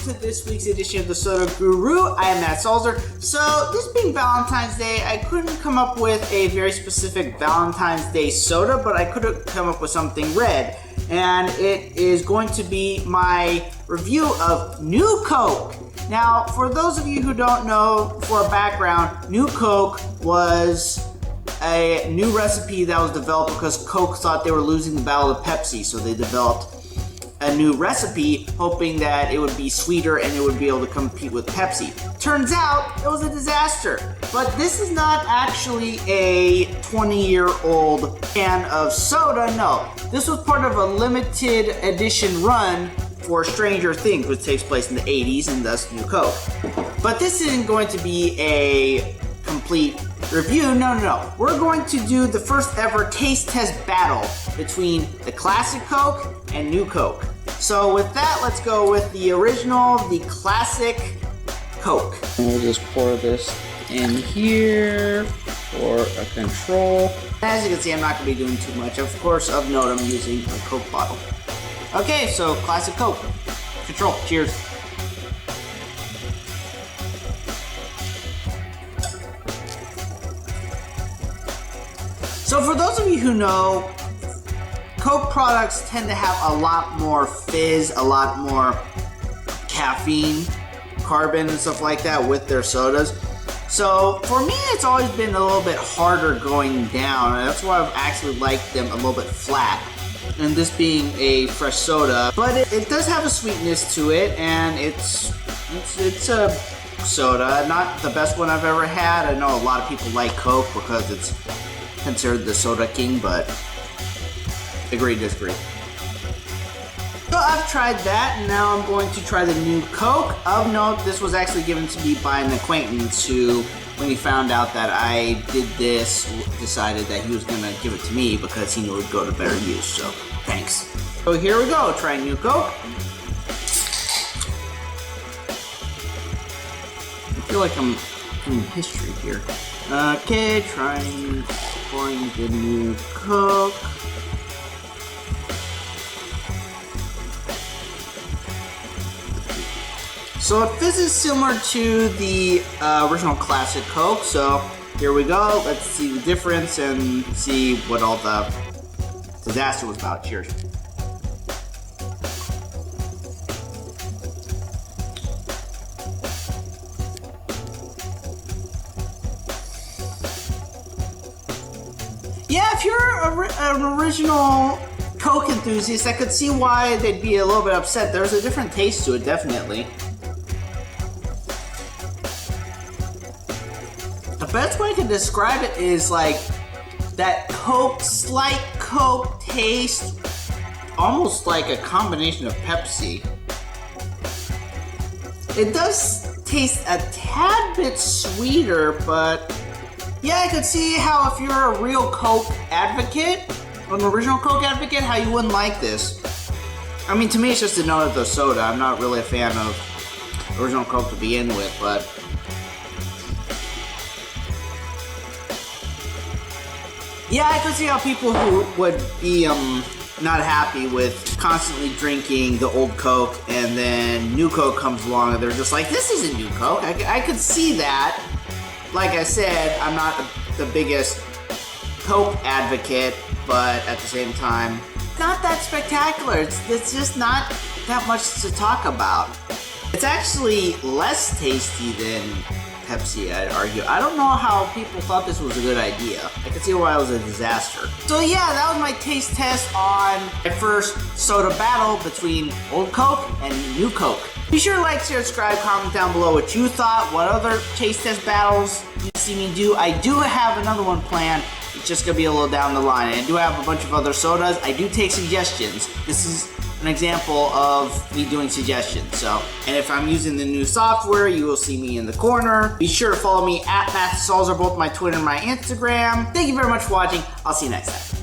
to this week's edition of the Soda Guru. I am Matt Salzer. So, this being Valentine's Day, I couldn't come up with a very specific Valentine's Day soda, but I could have come up with something red. And it is going to be my review of New Coke. Now, for those of you who don't know, for a background, New Coke was a new recipe that was developed because Coke thought they were losing the battle to Pepsi, so they developed a new recipe hoping that it would be sweeter and it would be able to compete with Pepsi. Turns out it was a disaster. But this is not actually a 20-year-old can of soda, no. This was part of a limited edition run for Stranger Things, which takes place in the 80s, and thus New Coke. But this isn't going to be a complete review, no. We're going to do the first ever taste test battle between the classic Coke and New Coke. So with that, let's go with the original, the classic Coke. And we'll just pour this in here for a control. As you can see, I'm not going to be doing too much. Of course, of note, I'm using a Coke bottle. Okay, so classic Coke. Control. Cheers. So for those of you who know, Coke products tend to have a lot more fizz, a lot more caffeine, carbon and stuff like that with their sodas. So for me, it's always been a little bit harder going down, and that's why I've actually liked them a little bit flat. And this being a fresh soda, but it does have a sweetness to it, and it's a soda. Not the best one I've ever had. I know a lot of people like Coke because it's considered the soda king, but agree, disagree. So I've tried that, and now I'm going to try the New Coke. Of note, this was actually given to me by an acquaintance who, when he found out that I did this, decided that he was going to give it to me because he knew it would go to better use, so thanks. So here we go, trying New Coke. I feel like I'm in history here. Okay, pouring the New Coke. So it fizzes similar to the original classic Coke, so here we go. Let's see the difference and see what all the disaster was about. Cheers. Yeah, if you're an original Coke enthusiast, I could see why they'd be a little bit upset. There's a different taste to it, definitely. The best way to describe it is like that slight Coke taste, almost like a combination of Pepsi. It does taste a tad bit sweeter, but yeah, I could see how if you're a real Coke advocate, an original Coke advocate, how you wouldn't like this. I mean, to me, it's just a note of the soda. I'm not really a fan of original Coke to begin with, but yeah, I could see how people who would be not happy with constantly drinking the old Coke, and then New Coke comes along and they're just like, this isn't New Coke. I could see that. Like I said, I'm not the biggest Coke advocate, but at the same time, not that spectacular. It's just not that much to talk about. It's actually less tasty than Pepsi, I'd argue. I don't know how people thought this was a good idea. I can see why it was a disaster. So yeah, that was my taste test on my first soda battle between Old Coke and New Coke. Be sure to like, share, subscribe, comment down below what you thought, what other taste test battles you see me do. I do have another one planned. It's just gonna be a little down the line. And I do have a bunch of other sodas. I do take suggestions. This is an example of me doing suggestions. So, and if I'm using the new software, you will see me in the corner. Be sure to follow me at Matt Salzer, both my Twitter and my Instagram. Thank you very much for watching. I'll see you next time.